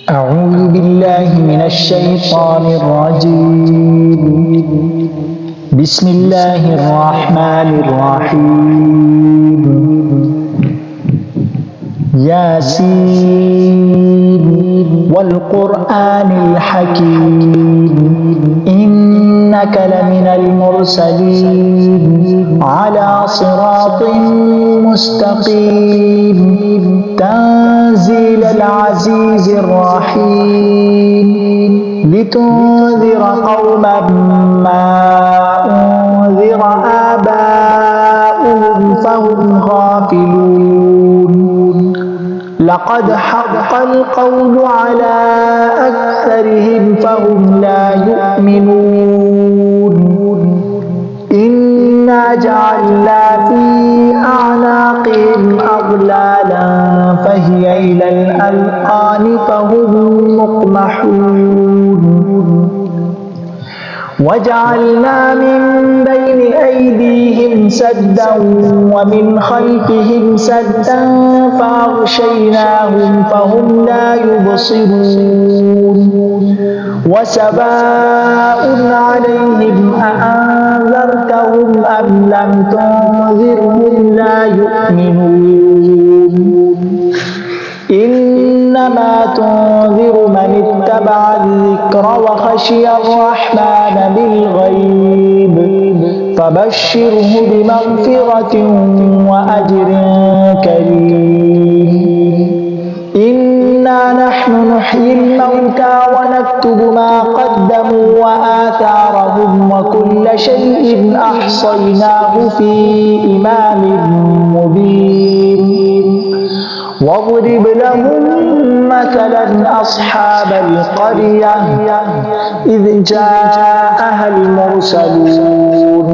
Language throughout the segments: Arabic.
أعوذ بالله من الشيطان الرجيم. بسم الله الرحمن الرحيم. ياسين والقرآن الحكيم إنك لمن المرسلين على صراط مستقيم تنزيل العزيز الرحيم لتنذر قوما ما أنذر آباؤهم فهم غافلون. لقد حق القول على أكثرهم فهم لا يؤمنون. إنا جعلنا في أعناقهم أغلالا فهي إلى الأذقان فهم مقمحون. وجعلنا من بين أيديهم سدا ومن خلفهم سدا فأغشيناهم فهم لا يبصرون. وسواء عليهم أأنذرتهم أم لم تنذرهم لا يؤمنون. إنما تنذر من اتبع الذكر وخشي الرحمن بالغيب فبشره بمغفرة وأجر كريم. إنا نحن نحيي الموتى ونكتب ما قدموا وآثارهم وكل شيء أحصيناه في إمام مبين. واضرب لهم مثلا أصحاب القرية إذ جاءها المرسلون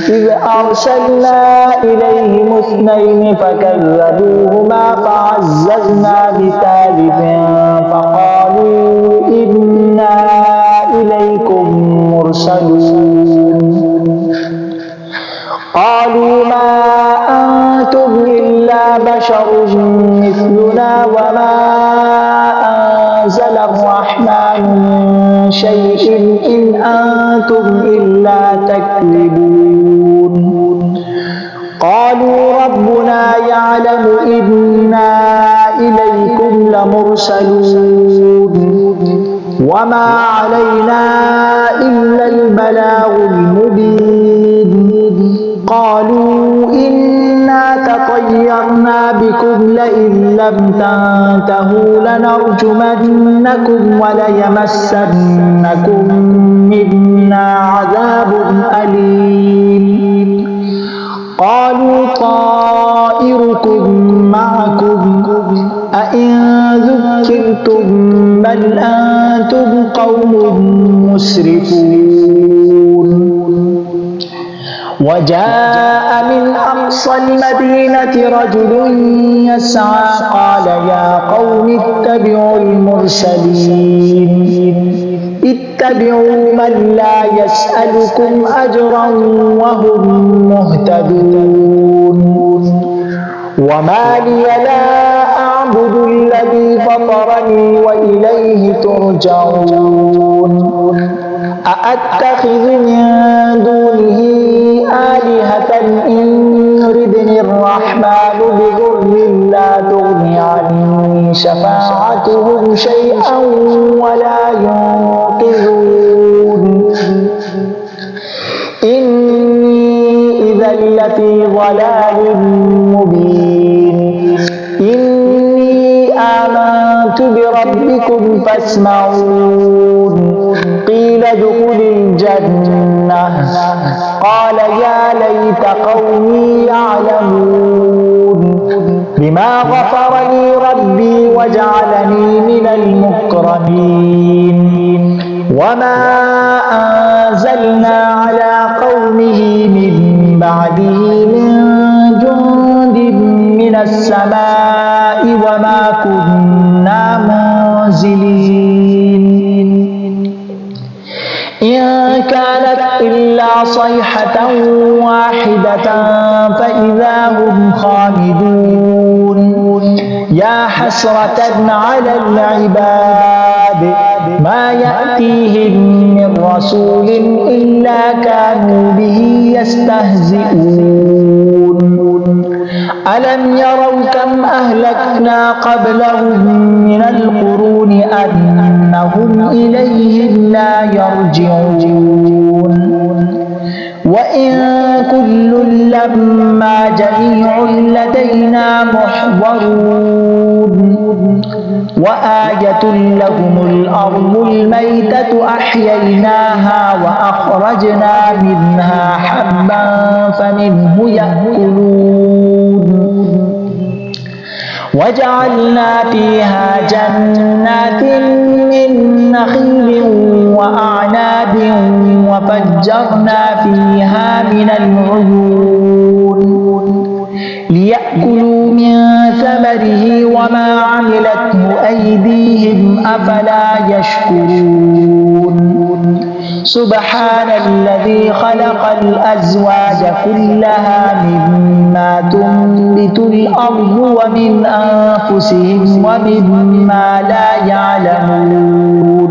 إذ أرسلنا إليهم اثنين فكذبوهما فعززنا بثالث فقالوا إنا إليكم مرسلون. قالوا ما أنتم إلا بشر مثلنا وما أنزل الرحمن من شيء إن أنتم إلا تكذبون. قالوا ربنا يعلم إنا إليكم لمرسلون وما علينا إلا البلاغ المبين. قالوا إنا تطيرنا بكم لئن لم تنتهوا لنرجمنكم وليمسنكم منا عذاب أليم. قالوا طائركم معكم أئن ذكرتم بل أنتم قوم مسرفون. وجاء من أقصى المدينة رجل يسعى قال يا قوم اتبعوا المرسلين اتبعوا من لا يسألكم أجرا وهم مهتدون. وما لي لا أعبد الذي فطرني وإليه ترجعون. أأتخذ من دونه آلهة إن يردني الرحمن بضر لا تغني عني شفاعتهم شيئا ولا ينقذون. إني إذا لفي ضلال مبين. إني آمنت بربكم فاسمعون. قيل ادخل الجنة قال يا ليت قومي يعلمون بما غفر لي ربي وجعلني من المكرمين. وما أنزلنا على قومه من بعده من جند من السماء وما كنا منزلين. إن كانت إلا صيحة واحدة فإذا هم خامدون. يا حسرة على العباد ما يأتيهم من رسول إلا كانوا به يستهزئون ألم يروا كم أهلكنا قبلهم من القرون أنهم إليهم لا يرجعون وإن كل لما جميع لدينا محضرون وآية لهم الأرض الميتة أحييناها وأخرجنا منها حبا فمنه يأكلون وجعلنا فيها جنات من نخيل وأعناب وفجرنا فيها من العيون ليأكلوا من ثمره وما عملته أيديهم أفلا يشكرون سبحان الذي خلق الأزواج كلها مما تنبت الأرض ومن أنفسهم ومما لا يعلمون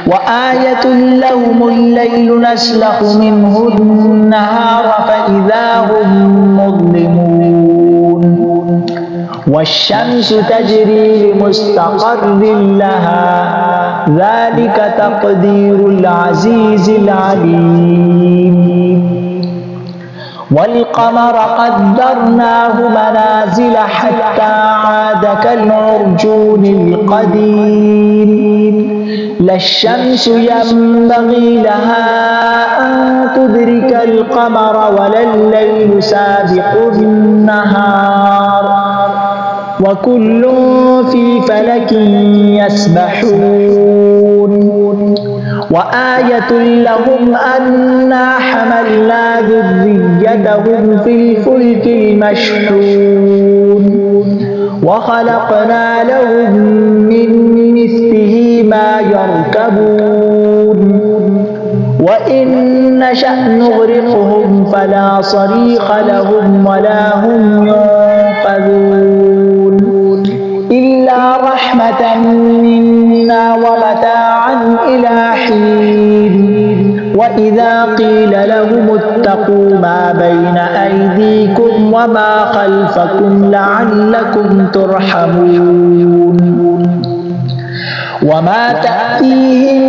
وآية لهم الليل نسلخ منه النهار فإذا هم مظلمون والشمس تجري لمستقر لها ذلك تقدير العزيز العليم والقمر قدرناه منازل حتى عاد كالعرجون القديم لا الشمس ينبغي لها أن تدرك القمر ولا الليل سابق النهار وكل في فلك يسبحون وآية لهم أنا حملنا ذريتهم في الفلك المشحون وخلقنا لهم من مثله ما يركبون وإن نشأ نغرقهم فلا صريخ لهم ولا هم ينقذون إلا رحمة منا ومتاعا إلى حين وإذا قيل لهم اتقوا ما بين أيديكم وما خلفكم لعلكم ترحمون وما تأتيهم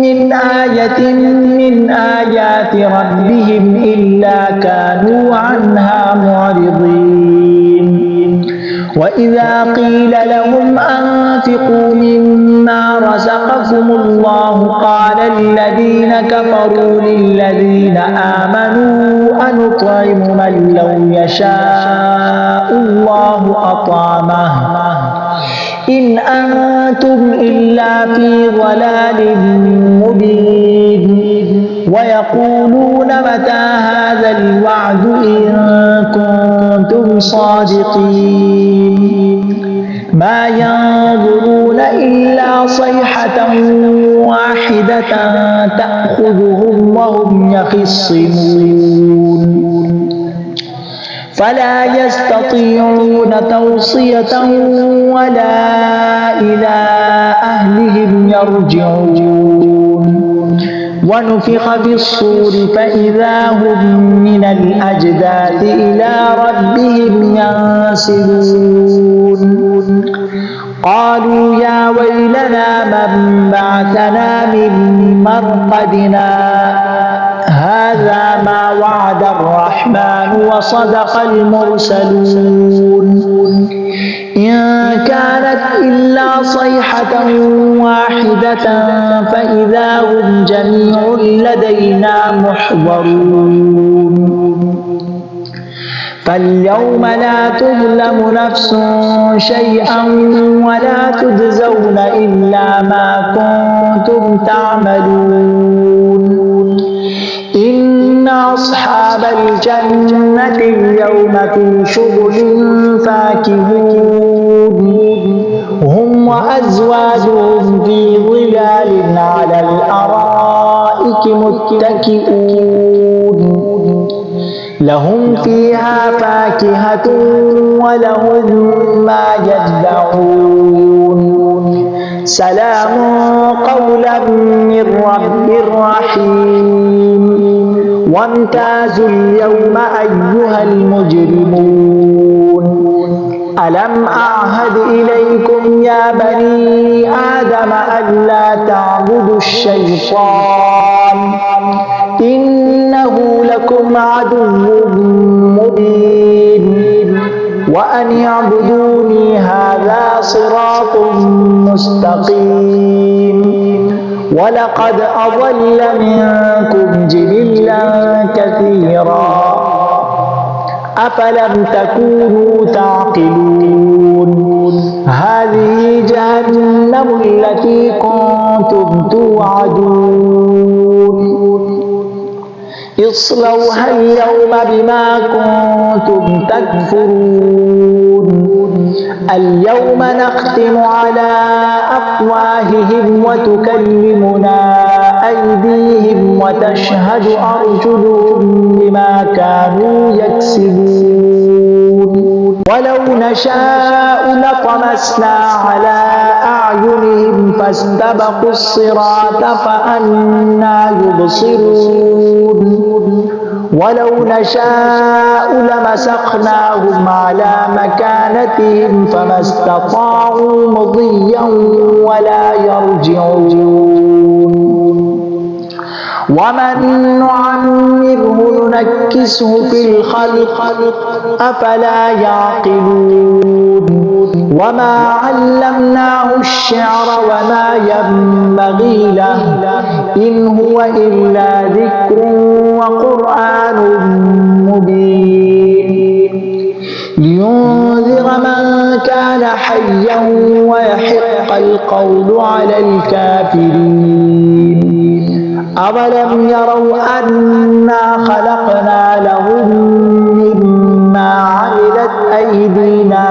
من آية من آيات ربهم إلا كانوا عنها معرضين وإذا قيل لهم أنفقوا مما رزقكم الله قال الذين كفروا للذين آمنوا أنطعم من لو يشاء الله أطعمه إن أنتم إلا في ضلال مبين ويقولون متى هذا الوعد إن كنتم صادقين ما ينظرون إلا صيحة واحدة تأخذهم وهم يخصمون فلا يستطيعون توصية ولا إلى أهلهم يرجعون ونفخ في الصور فإذا هم من الأجداث إلى ربهم ينسلون قالوا يا ويلنا من بعثنا من مرقدنا هذا ما وعد الرحمن وصدق المرسلون إن كانت إلا صيحة واحدة فإذا هم جميع لدينا محضرون فاليوم لا تظلم نفس شيئا ولا تجزون إلا ما كنتم تعملون إن أصحاب الجنة اليوم في شغل فاكهون هم وأزواجهم في ظلال على الأرائك متكئون لهم فيها فاكهة ولهم ما يدعون سلام قولا من رب رحيم وامتازوا اليوم أيها المجرمون ألم أعهد إليكم يا بني آدم ألا تعبدوا الشيطان إنه لكم عدو مبين وأن اعبدوني هذا صراط مستقيم ولقد أضل منكم جبلا كثيرا أفلم تكونوا تعقلون هذه جهنم التي كنتم توعدون اصلوها اليوم بما كنتم تكفرون اليوم نختم على أفواههم وتكلمنا أيديهم وتشهد أرجلهم بما كانوا يكسبون ولو نشاء لطمسنا على أعينهم فاستبقوا الصراط فأنى يبصرون ولو نشاء لمسخناهم على مكانتهم فما استطاعوا مضيا ولا يرجعون ومن نعمره ننكسه في الخلق أفلا يعقلون وما علمناه الشعر وما ينبغي له إن هو إلا ذكر وقرآن مبين لينذر من كان حيا ويحق القول على الكافرين أولم يروا أنا خلقنا لهم مما عملت أيدينا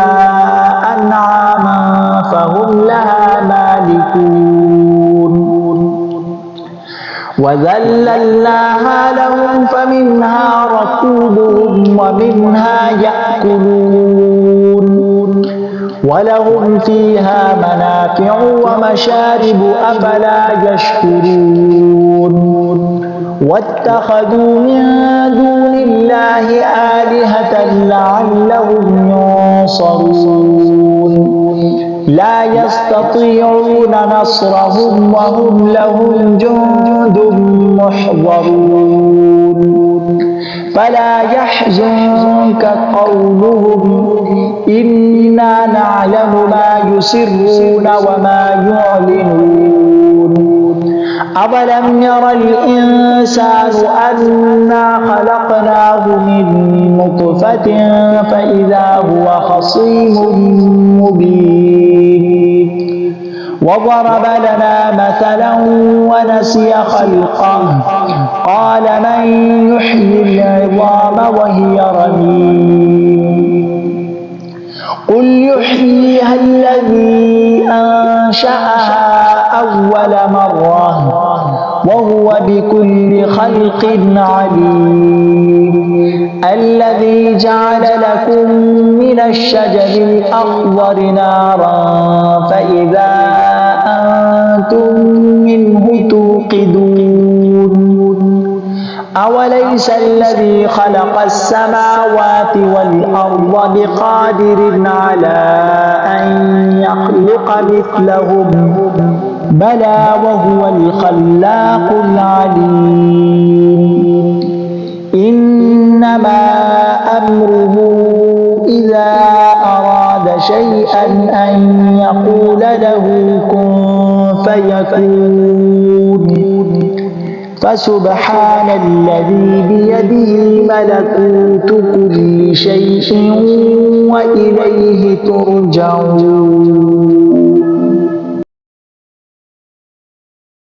أنعاما فهم لها مالكون وذللناها لهم فمنها ركوبهم ومنها يأكلون ولهم فيها منافع ومشارب أفلا يشكرون واتخذوا من دون الله آلهة لعلهم ينصرون لا يستطيعون نصرهم وهم لهم جند محضرون فلا يحزنك قولهم إنا نعلم ما يسرون وما يعلنون أولم ير الإنسان أنا خلقناه من نطفة فإذا هو خصيم مبين وضرب لنا مثلا ونسي خلقه قال من يحيي العظام وهي رميم قل يحييها الذي أنشأها أول مرة وهو بكل خلق عليم الذي جعل لكم من الشجر الأخضر نارا فإذا أنتم منه توقدون أوليس الذي خلق السماوات والأرض بقادر على أن يخلق مثلهم بلى وهو الخلاق العليم إنما أمره إذا أراد شيئا أن يقول له كن فيكون فسبحان الذي بيده ملكوت كل شيء وإليه ترجعون.